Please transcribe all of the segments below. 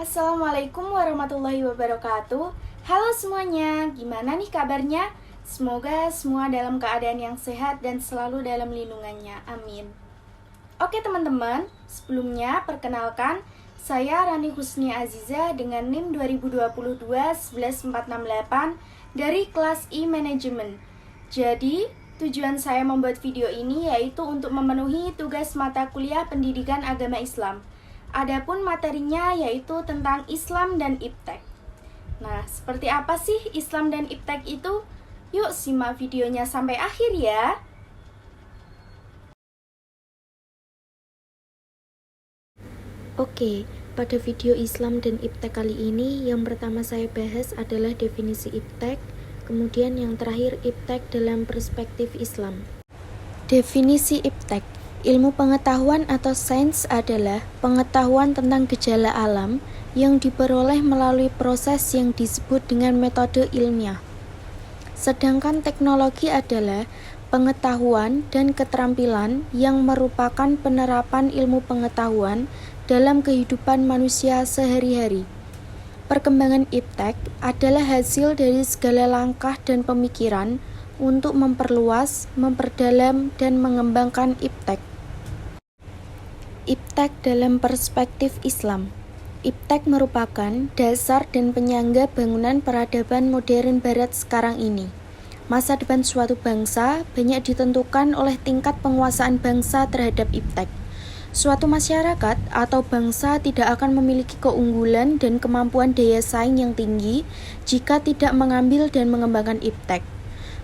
Assalamualaikum warahmatullahi wabarakatuh. Halo semuanya, gimana nih kabarnya? Semoga semua dalam keadaan yang sehat dan selalu dalam lindungannya, amin. Oke teman-teman, sebelumnya perkenalkan, saya Rani Husni Aziza dengan NIM 2022-11468 dari kelas E-Management. Jadi, tujuan saya membuat video ini yaitu untuk memenuhi tugas mata kuliah pendidikan agama Islam. Adapun materinya yaitu tentang Islam dan Iptek. Nah, seperti apa sih Islam dan Iptek itu? Yuk simak videonya sampai akhir ya. Oke, pada video Islam dan Iptek kali ini, yang pertama saya bahas adalah definisi Iptek, kemudian yang terakhir Iptek dalam perspektif Islam. Definisi Iptek. Ilmu pengetahuan atau sains adalah pengetahuan tentang gejala alam yang diperoleh melalui proses yang disebut dengan metode ilmiah. Sedangkan teknologi adalah pengetahuan dan keterampilan yang merupakan penerapan ilmu pengetahuan dalam kehidupan manusia sehari-hari. Perkembangan Iptek adalah hasil dari segala langkah dan pemikiran untuk memperluas, memperdalam, dan mengembangkan Iptek. Iptek dalam perspektif Islam. Iptek merupakan dasar dan penyangga bangunan peradaban modern Barat sekarang ini. Masa depan suatu bangsa banyak ditentukan oleh tingkat penguasaan bangsa terhadap Iptek. Suatu masyarakat atau bangsa tidak akan memiliki keunggulan dan kemampuan daya saing yang tinggi jika tidak mengambil dan mengembangkan Iptek.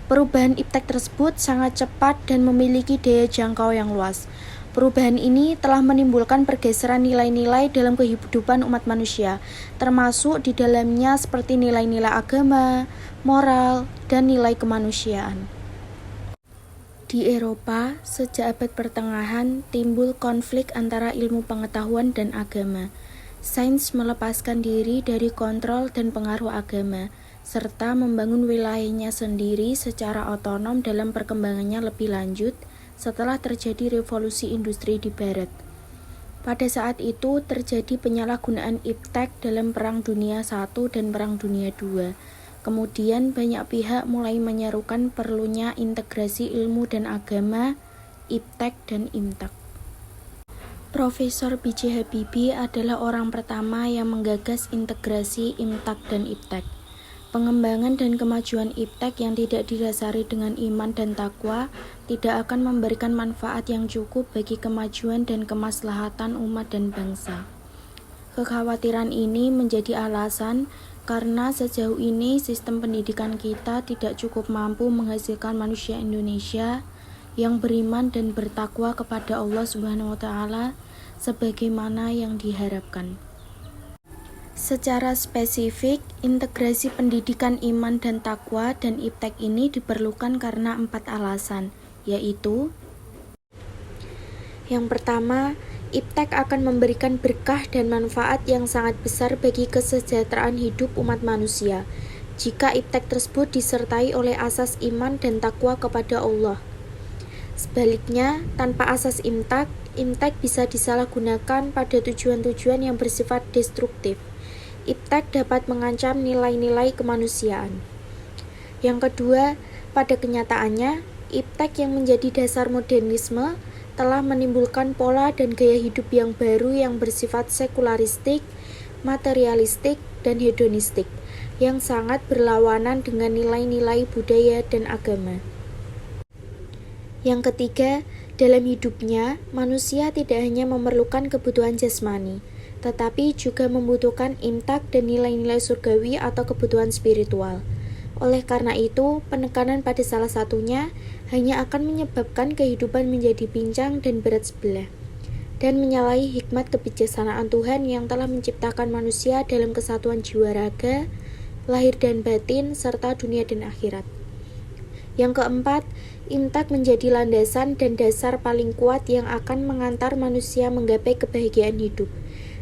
Perubahan Iptek tersebut sangat cepat dan memiliki daya jangkau yang luas. Perubahan ini telah menimbulkan pergeseran nilai-nilai dalam kehidupan umat manusia, termasuk di dalamnya seperti nilai-nilai agama, moral, dan nilai kemanusiaan. Di Eropa, sejak abad pertengahan, timbul konflik antara ilmu pengetahuan dan agama. Sains melepaskan diri dari kontrol dan pengaruh agama, serta membangun wilayahnya sendiri secara otonom dalam perkembangannya lebih lanjut setelah terjadi revolusi industri di Barat. Pada saat itu terjadi penyalahgunaan Iptek dalam Perang Dunia I dan Perang Dunia II. Kemudian banyak pihak mulai menyerukan perlunya integrasi ilmu dan agama, Iptek dan Imtek. Profesor B.J. Habibie adalah orang pertama yang menggagas integrasi Imtek dan Iptek. Pengembangan dan kemajuan Iptek yang tidak didasari dengan iman dan takwa tidak akan memberikan manfaat yang cukup bagi kemajuan dan kemaslahatan umat dan bangsa. Kekhawatiran ini menjadi alasan karena sejauh ini sistem pendidikan kita tidak cukup mampu menghasilkan manusia Indonesia yang beriman dan bertakwa kepada Allah Subhanahu wa Ta'ala sebagaimana yang diharapkan. Secara spesifik, integrasi pendidikan iman dan takwa dan Iptek ini diperlukan karena 4 alasan, yaitu: yang pertama, Iptek akan memberikan berkah dan manfaat yang sangat besar bagi kesejahteraan hidup umat manusia jika Iptek tersebut disertai oleh asas iman dan takwa kepada Allah. Sebaliknya, tanpa asas Iptek bisa disalahgunakan pada tujuan-tujuan yang bersifat destruktif. Iptek dapat mengancam nilai-nilai kemanusiaan. Yang kedua, pada kenyataannya, Iptek yang menjadi dasar modernisme telah menimbulkan pola dan gaya hidup yang baru yang bersifat sekularistik, materialistik, dan hedonistik, yang sangat berlawanan dengan nilai-nilai budaya dan agama. Yang ketiga, dalam hidupnya, manusia tidak hanya memerlukan kebutuhan jasmani, tetapi juga membutuhkan imtak dan nilai-nilai surgawi atau kebutuhan spiritual. Oleh karena itu, penekanan pada salah satunya hanya akan menyebabkan kehidupan menjadi pincang dan berat sebelah, dan menyalahi hikmat kebijaksanaan Tuhan yang telah menciptakan manusia dalam kesatuan jiwa raga, lahir dan batin, serta dunia dan akhirat. Yang keempat, imtak menjadi landasan dan dasar paling kuat yang akan mengantar manusia menggapai kebahagiaan hidup.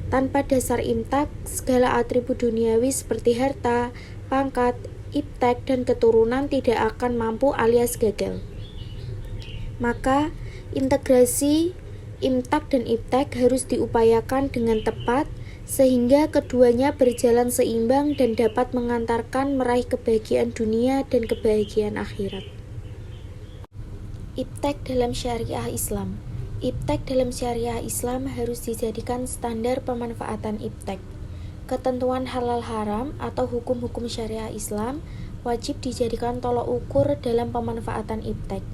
Tanpa dasar imtak, segala atribut duniawi seperti harta, pangkat, iptek, dan keturunan tidak akan mampu alias gagal. Maka, integrasi imtak dan iptek harus diupayakan dengan tepat sehingga keduanya berjalan seimbang dan dapat mengantarkan meraih kebahagiaan dunia dan kebahagiaan akhirat. Iptek dalam syariah Islam. Iptek dalam syariah Islam harus dijadikan standar pemanfaatan iptek. Ketentuan halal haram atau hukum-hukum syariah Islam wajib dijadikan tolok ukur dalam pemanfaatan iptek.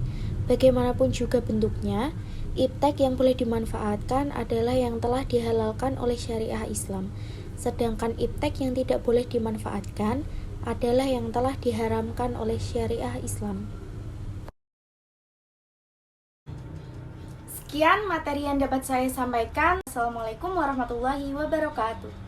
Bagaimanapun juga bentuknya, iptek yang boleh dimanfaatkan adalah yang telah dihalalkan oleh syariah Islam, sedangkan iptek yang tidak boleh dimanfaatkan adalah yang telah diharamkan oleh syariah Islam. Sekian materi yang dapat saya sampaikan. Assalamualaikum warahmatullahi wabarakatuh.